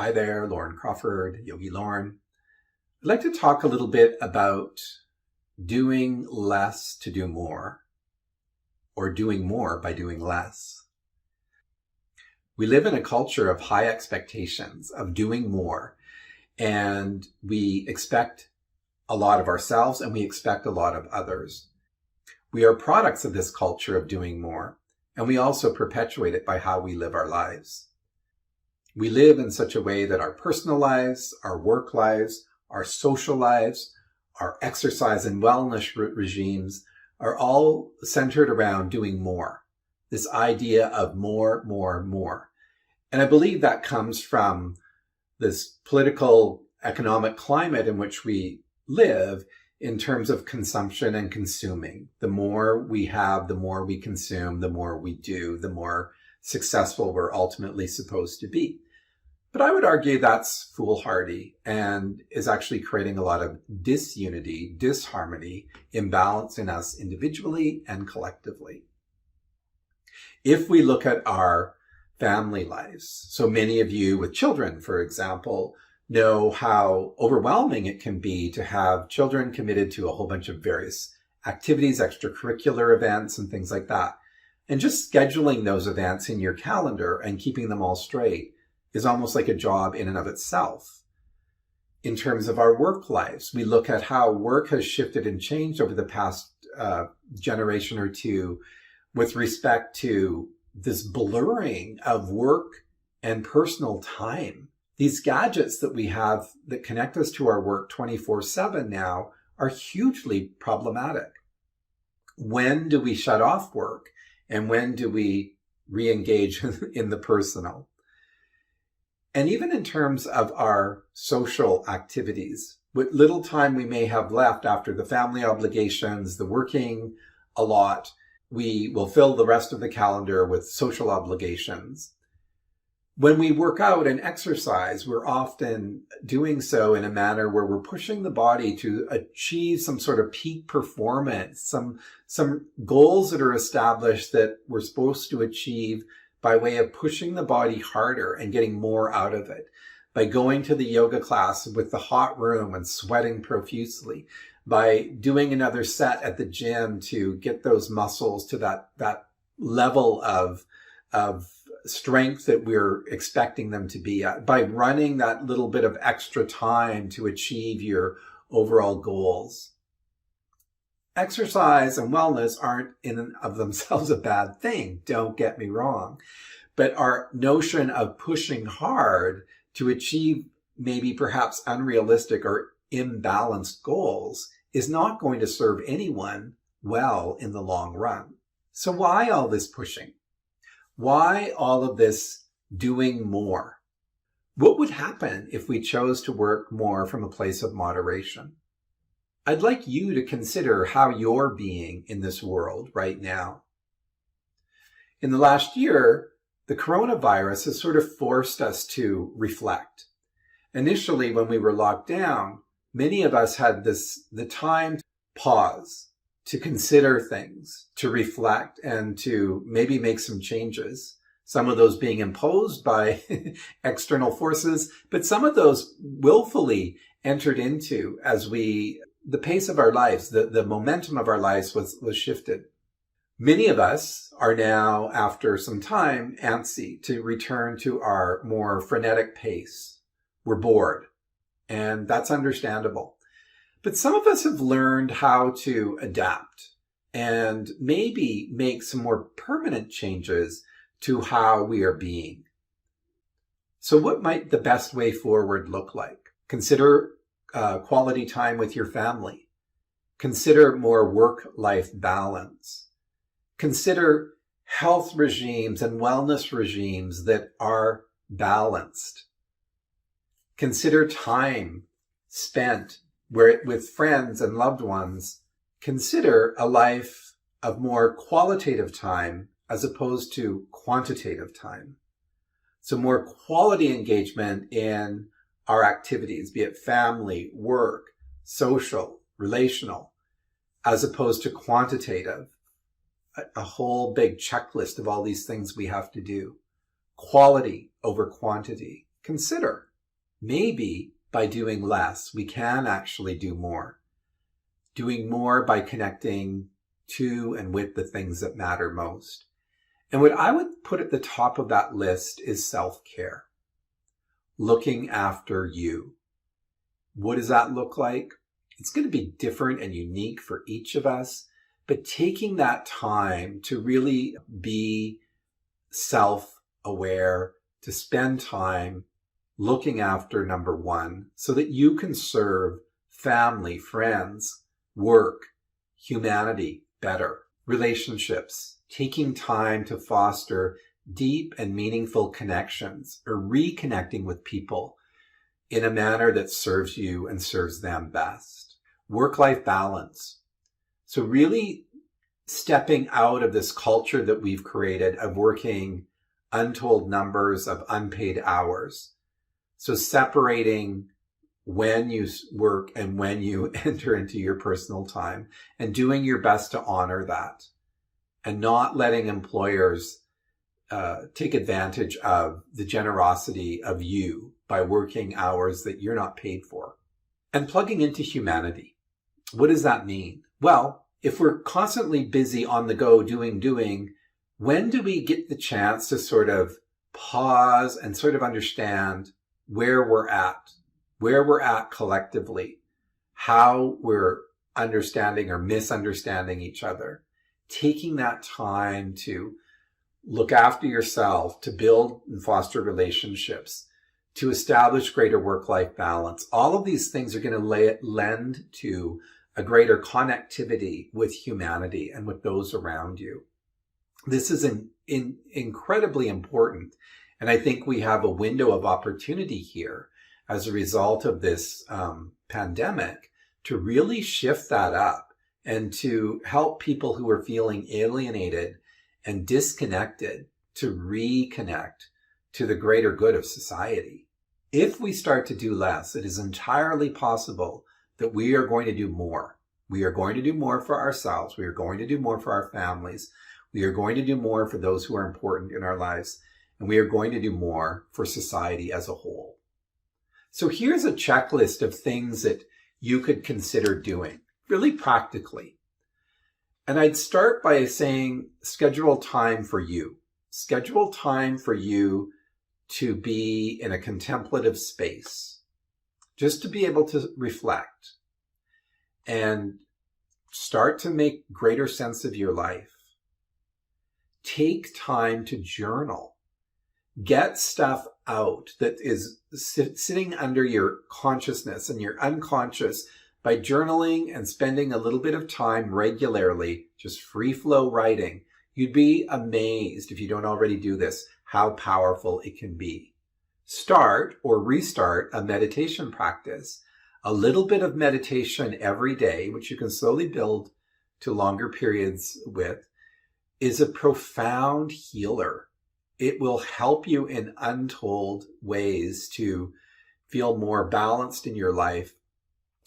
Hi there, Loren Crawford, YogiLoren. I'd like to talk a little bit about doing less to do more, or doing more by doing less. We live in a culture of high expectations, of doing more, and we expect a lot of ourselves and we expect a lot of others. We are products of this culture of doing more, and we also perpetuate it by how we live our lives. We live in such a way that our personal lives, our work lives, our social lives, our exercise and wellness regimes are all centered around doing more. This idea of more, more, more. And I believe that comes from this political, economic climate in which we live in terms of consumption and consuming. The more we have, the more we consume, the more we do, the more successful we're ultimately supposed to be. But I would argue that's foolhardy and is actually creating a lot of disunity, disharmony, imbalance in us individually and collectively. If we look at our family lives, so many of you with children, for example, know how overwhelming it can be to have children committed to a whole bunch of various activities, extracurricular events, and things like that. And just scheduling those events in your calendar and keeping them all straight is almost like a job in and of itself. In terms of our work lives, we look at how work has shifted and changed over the past generation or two with respect to this blurring of work and personal time. These gadgets that we have that connect us to our work 24/7 now are hugely problematic. When do we shut off work and when do we re-engage in the personal? And even in terms of our social activities, what little time we may have left after the family obligations, the working a lot, we will fill the rest of the calendar with social obligations. When we work out and exercise, we're often doing so in a manner where we're pushing the body to achieve some sort of peak performance, some goals that are established that we're supposed to achieve by way of pushing the body harder and getting more out of it, by going to the yoga class with the hot room and sweating profusely, by doing another set at the gym to get those muscles to that level of strength that we're expecting them to be at, by running that little bit of extra time to achieve your overall goals. Exercise and wellness aren't in and of themselves a bad thing, don't get me wrong. But our notion of pushing hard to achieve maybe perhaps unrealistic or imbalanced goals is not going to serve anyone well in the long run. So why all this pushing? Why all of this doing more? What would happen if we chose to work more from a place of moderation? I'd like you to consider how you're being in this world right now. In the last year, the coronavirus has sort of forced us to reflect. Initially, when we were locked down, many of us had the time to pause, to consider things, to reflect, and to maybe make some changes. Some of those being imposed by external forces, but some of those willfully entered into as the pace of our lives, the momentum of our lives was shifted. Many of us are now, after some time, antsy to return to our more frenetic pace. We're bored, and that's understandable. But some of us have learned how to adapt and maybe make some more permanent changes to how we are being. So what might the best way forward look like? Consider quality time with your family. Consider more work-life balance. Consider health regimes and wellness regimes that are balanced. Consider time spent with friends and loved ones. Consider a life of more qualitative time as opposed to quantitative time. So more quality engagement in our activities, be it family, work, social, relational, as opposed to quantitative, a whole big checklist of all these things we have to do. Quality over quantity. Consider maybe by doing less, we can actually do more. Doing more by connecting to and with the things that matter most. And what I would put at the top of that list is self-care. Looking after you. What does that look like? It's going to be different and unique for each of us, but taking that time to really be self-aware, to spend time looking after number one, so that you can serve family, friends, work, humanity better, relationships, taking time to foster deep and meaningful connections or reconnecting with people in a manner that serves you and serves them best. Work-life balance. So really stepping out of this culture that we've created of working untold numbers of unpaid hours. So separating when you work and when you enter into your personal time and doing your best to honor that and not letting employers take advantage of the generosity of you by working hours that you're not paid for. And plugging into humanity. What does that mean? Well, if we're constantly busy on the go doing, when do we get the chance to sort of pause and sort of understand where we're at collectively, how we're understanding or misunderstanding each other, taking that time to look after yourself, to build and foster relationships, to establish greater work-life balance. All of these things are going to lend to a greater connectivity with humanity and with those around you. This is incredibly important. And I think we have a window of opportunity here as a result of this pandemic to really shift that up and to help people who are feeling alienated and disconnected to reconnect to the greater good of society. If we start to do less, it is entirely possible that we are going to do more. We are going to do more for ourselves. We are going to do more for our families. We are going to do more for those who are important in our lives. And we are going to do more for society as a whole. So here's a checklist of things that you could consider doing, really practically. And I'd start by saying, schedule time for you. Schedule time for you to be in a contemplative space, just to be able to reflect and start to make greater sense of your life. Take time to journal. Get stuff out that is sitting under your consciousness and your unconscious by journaling and spending a little bit of time regularly, just free flow writing. You'd be amazed, if you don't already do this, how powerful it can be. Start or restart a meditation practice. A little bit of meditation every day, which you can slowly build to longer periods with, is a profound healer. It will help you in untold ways to feel more balanced in your life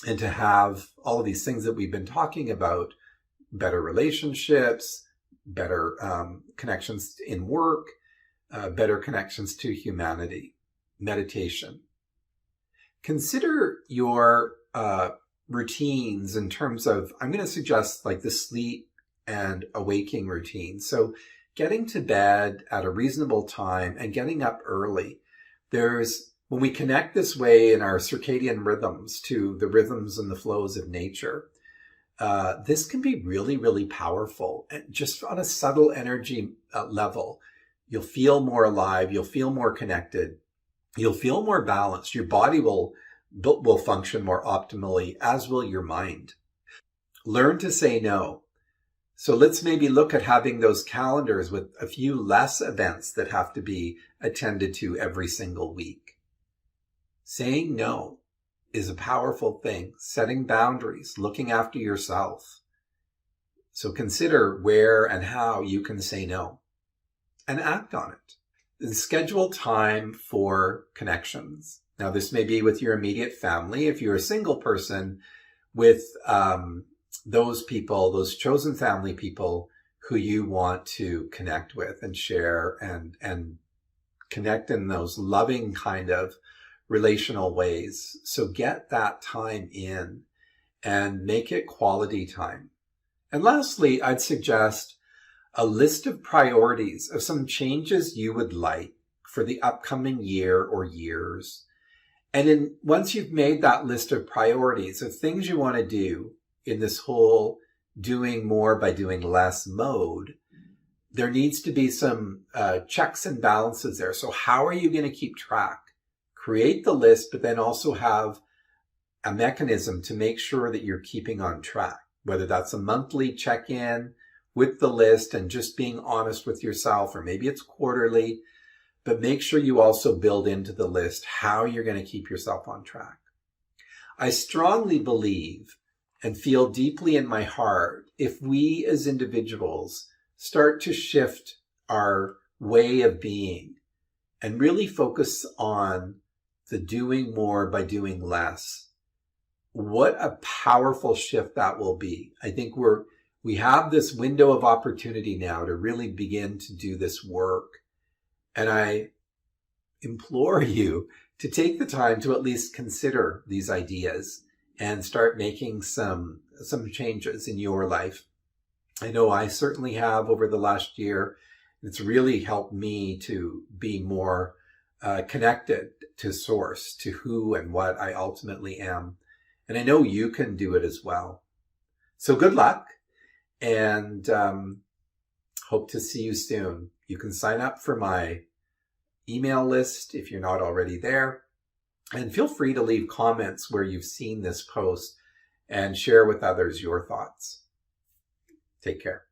and to have all of these things that we've been talking about, better relationships, better connections in work, better connections to humanity. Meditation. Consider your routines in terms of, I'm going to suggest like the sleep and awaking routine. So getting to bed at a reasonable time and getting up early. When we connect this way in our circadian rhythms to the rhythms and the flows of nature, this can be really, really powerful. And just on a subtle energy level, you'll feel more alive, you'll feel more connected, you'll feel more balanced. Your body will function more optimally, as will your mind. Learn to say no. So let's maybe look at having those calendars with a few less events that have to be attended to every single week. Saying no is a powerful thing. Setting boundaries, looking after yourself. So consider where and how you can say no and act on it. And schedule time for connections. Now, this may be with your immediate family. If you're a single person, with those people, those chosen family people who you want to connect with and share and connect in those loving kind of relational ways. So get that time in and make it quality time. And lastly, I'd suggest a list of priorities of some changes you would like for the upcoming year or years. And once you've made that list of priorities of things you want to do in this whole doing more by doing less mode, there needs to be some checks and balances there. So how are you going to keep track? Create the list, but then also have a mechanism to make sure that you're keeping on track, whether that's a monthly check-in with the list and just being honest with yourself, or maybe it's quarterly, but make sure you also build into the list how you're going to keep yourself on track. I strongly believe and feel deeply in my heart, if we as individuals start to shift our way of being and really focus on the doing more by doing less, what a powerful shift that will be. I think we have this window of opportunity now to really begin to do this work. And I implore you to take the time to at least consider these ideas and start making some changes in your life. I know I certainly have over the last year. It's really helped me to be more connected to source, to who and what I ultimately am. And I know you can do it as well. So good luck, and hope to see you soon. You can sign up for my email list if you're not already there. And feel free to leave comments where you've seen this post and share with others your thoughts. Take care.